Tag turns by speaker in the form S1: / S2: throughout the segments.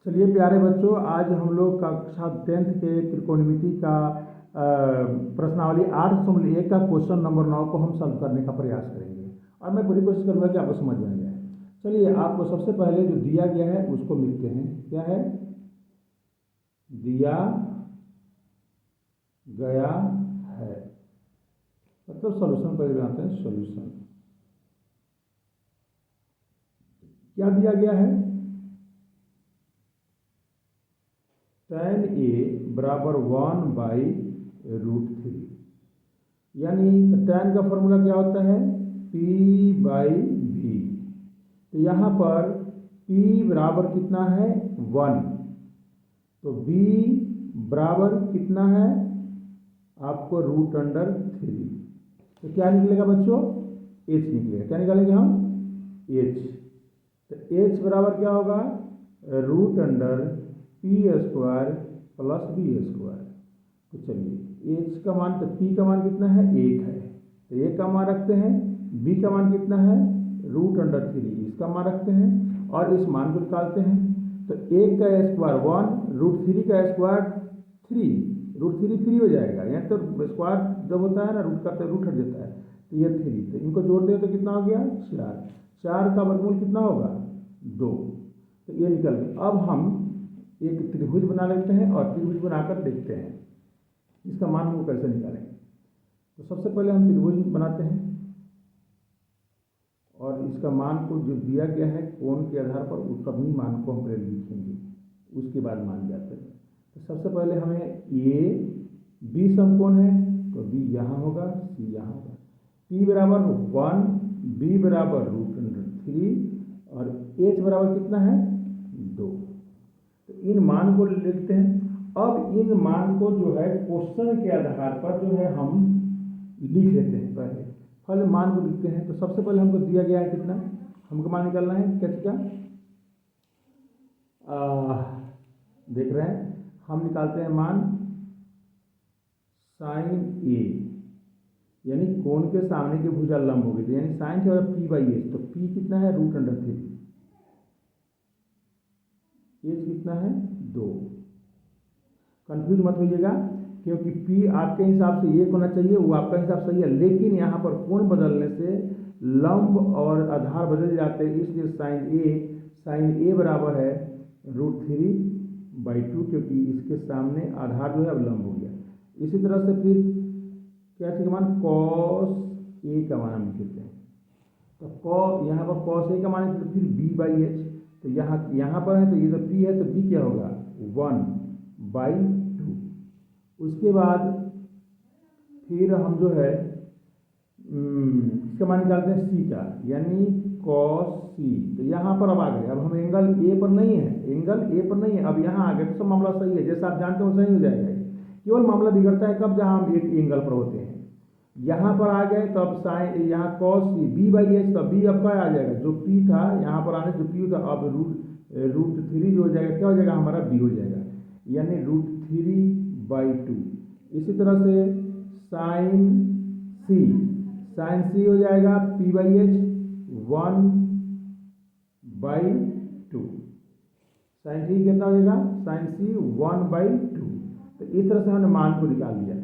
S1: चलिए प्यारे बच्चों, आज हम लोग कक्षा 10th के त्रिकोणमिति का प्रश्नावली 8.1 का क्वेश्चन नंबर 9 को हम सॉल्व करने का प्रयास करेंगे और मैं पूरी कोशिश करूंगा कि आपको समझ में आ जाए। चलिए आपको सबसे पहले जो दिया गया है उसको लिखते हैं। क्या है? दिया गया है, मतलब सॉल्यूशन पहले बनाते हैं। सॉल्यूशन क्या दिया गया है? tan a बराबर 1/√3, यानी tan का फॉर्मूला क्या होता है? p/v। तो यहाँ पर p बराबर कितना है? 1। तो v बराबर कितना है? आपको √3। तो क्या निकलेगा बच्चों? h निकलेगा। क्या निकालेंगे हम? h। तो h बराबर क्या होगा? √p² plus v²। तो चलिए h का मान, तो p का मान कितना है? 1 है, तो 1 का मान रखते हैं। b का मान कितना है? √3, इसका मान रखते हैं और इस मान को निकालते हैं। तो 1 का स्क्वायर 1, √3 का स्क्वायर 3, √3 3 हो जाएगा। यहाँ तो स्क्वायर जब होता है ना, रूट का तो रूट हट जाता है, तो ये 3। तो इनको जोड़ते हैं तो कितना हो गया? 4। 4 का वर्गमूल कितना होगा? 2। तो ये निकल गया। अब हम एक त्रिभुज बना लेते हैं और त्रिभुज बनाकर देखते हैं इसका मान हम कैसे निकालेंगे। तो सबसे पहले हम त्रिभुज बनाते हैं और इसका मान को जो दिया गया है कोण के आधार पर उसका भी मान को हम पहले लिखेंगे, उसके बाद मान जाते हैं। तो सबसे पहले हमें ए बी समकोण है, तो बी यहाँ होगा, सी यहाँ होगा। p बराबर 1, b बराबर √3 और h बराबर कितना है? 2। तो इन मान को लिखते हैं। अब इन मान को जो है क्वेश्चन के आधार पर जो है हम लिख लेते हैं। पहले मान को लिखते हैं। तो सबसे पहले हमको दिया गया है कितना, हमको मान निकालना है क्या क्या? देख रहे हैं, हम निकालते हैं मान sin a, यानी कोण के सामने की भुजा लंब होगी, तो यानी sin क्या होगा? p/h। तो p कितना है? √3। h कितना है? 2। कंफ्यूज मत होइएगा, क्योंकि p आपके हिसाब से 1 होना चाहिए, वो आपका हिसाब सही है, लेकिन यहाँ पर कोण बदलने से लंब और आधार बदल जाते हैं, इसलिए sin a बराबर है √3/2, क्योंकि इसके सामने आधार जो है अब लंब हो गया। इसी तरह से फिर क्या चीज़ का मान? cos a का मान हम लिख लेते हैं। तो यहाँ पर cos a का मान है, तो फिर b/h। तो यहाँ पर है, तो ये तो p है, तो b क्या होगा? 1/2। उसके बाद फिर हम जो है इसका मान निकालते हैं c का, यानी cos c। तो यहाँ पर अब आ गए, अब हम एंगल a पर नहीं है, एंगल a पर नहीं है, अब यहाँ आ गए तो सब मामला सही है। जैसा आप जानते हो सही हो जाएगा। केवल मामला बिगड़ता है कब? जहाँ हम एक एंगल पर होते हैं। यहाँ पर आ गए तो अब साइन, यहाँ cos c b/h, तो b अब क्या आ जाएगा? जो p था यहाँ पर आने से p था, अब √3 जो हो जाएगा क्या हो जाएगा? हमारा b हो जाएगा, यानी √3/2। इसी तरह से sin c हो जाएगा p/h 1/2। sin c कितना हो जाएगा? sin c 1/2। तो इस तरह से हमने मान को निकाल लिया।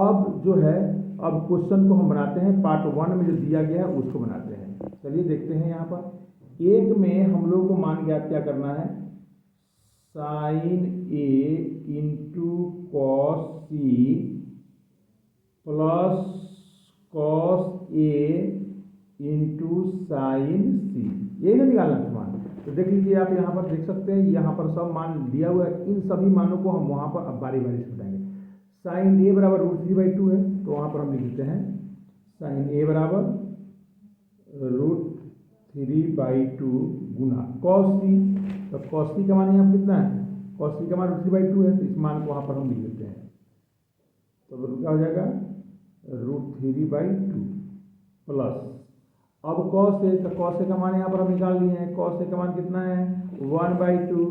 S1: अब जो है, अब क्वेश्चन को हम बनाते हैं। पार्ट 1 में जो दिया गया है उसको बनाते हैं। चलिए देखते हैं। यहाँ पर एक में हम लोग को मान ज्ञात क्या करना है? sin a into cos c plus cos a into sin c, यही ना निकालना है मान। तो देख लीजिए, आप यहाँ पर देख सकते हैं, यहाँ पर सब मान दिया हुआ है। इन सभी मानों को हम वहाँ पर अब बारी बारी से बताएंगे। sin a बराबर √3/2 है, तो वहाँ पर हम लिख देते हैं sin a बराबर √3/2 गुना cos c। तो cos c का मान यहाँ पर कितना है? cos c का मान √3/2 है, तो इस मान को वहाँ पर हम लिख देते हैं। तो क्या हो जाएगा? √3/2 प्लस, अब cos a, तो cos a का मान यहाँ पर हम निकाल लिए हैं। cos a का मान कितना है? 1/2,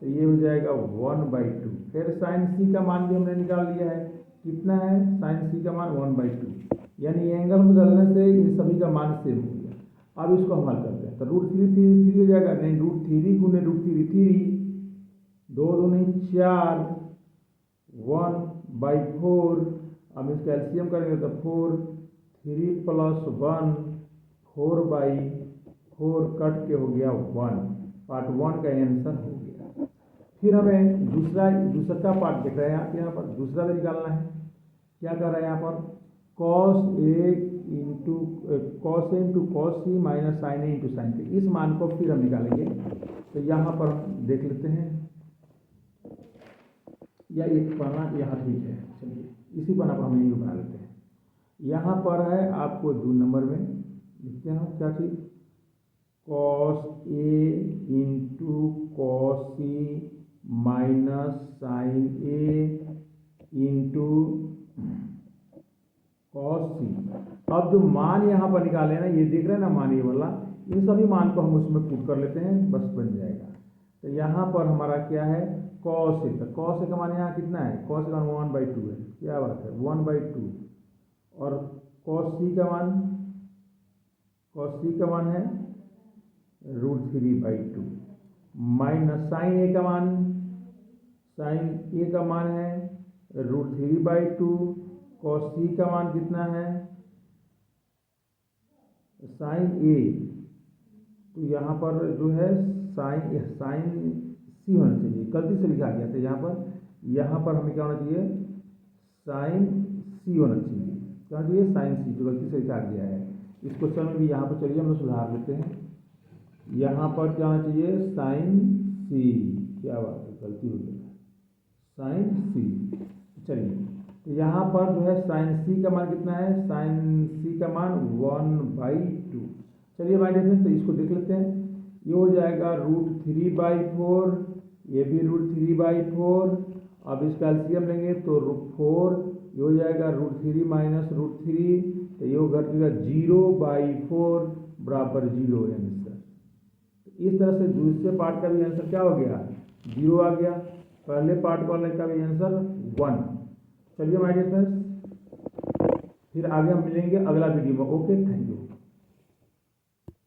S1: तो ये हो जाएगा 1/2। फिर sin c का मान भी हमने निकाल लिया है। कितना है? sin c का मान 1/2, यानी एंगल बदलने से इन सभी का मान सेम हो गया। अब इसको हम हल करते हैं। तो √3 3 हो जाएगा, नहीं √3 गुने √3 3, 2 दूनी 4, 1/4। अब इसका एलसीएम करेंगे तो 4, 3 + 1, 4/4 कट के हो गया 1। पार्ट 1 का आंसर हो गया। फिर हमें दूसरा पार्ट दिख रहा है यहाँ पर दूसरा भी निकालना है। क्या कर रहा है यहाँ पर, cos A into cos C minus sin A into sin B। इस मान को फिर हम निकालेंगे। तो यहाँ पर हम देख लेते हैं, या एक पन्ना यहाँ ठीक है, चलिए इसी पन्ना पर हम यही बना लेते हैं। यहाँ पर है आपको 2 नंबर में लिखते हैं हम क्या चीज़, cos A into cos C minus sin A into cos C। अब जो मान यहाँ पर निकाले ना, ये देख रहे हैं ना मान ये वाला, इन सभी मान को हम उसमें पुट कर लेते हैं, बस बन जाएगा। तो यहाँ पर हमारा क्या है, cos A। तो cos A का मान यहाँ कितना है, cos A का मान 1/2 है, क्या बात है 1/2। और cos C का मान है √3/2 माइनस sin A का मान है √3/2। cos C का मान कितना है sin A, तो यहाँ पर जो है sin C होना चाहिए, गलती से लिखा गया था यहाँ पर हमें क्या होना चाहिए, sin C होना चाहिए, क्या चाहिए sin C, जो गलती से लिखा गया है। इस क्वेश्चन में भी यहाँ पर चलिए हम लोग सुधार लेते हैं। यहाँ पर क्या होना चाहिए sin C, क्या बात है गलती हो गई, sin C। चलिए तो यहाँ पर जो है sin C का मान कितना है, sin C का मान 1/2। चलिए भाई देखते, तो इसको देख लेते हैं। ये हो जाएगा √3/4, ये भी √3/4। अब इसका एलसीएम लेंगे तो √4, ये हो जाएगा √3 माइनस √3, तो ये घट जाएगा 0/4 बराबर 0 आंसर। इस तरह से दूसरे पार्ट का भी आंसर क्या हो गया, 0 आ गया। पहले पार्ट वाले का भी आंसर 1। चलिए माय डियर फ्रेंड्स, फिर आगे हम मिलेंगे अगला वीडियो में। Okay, thank you.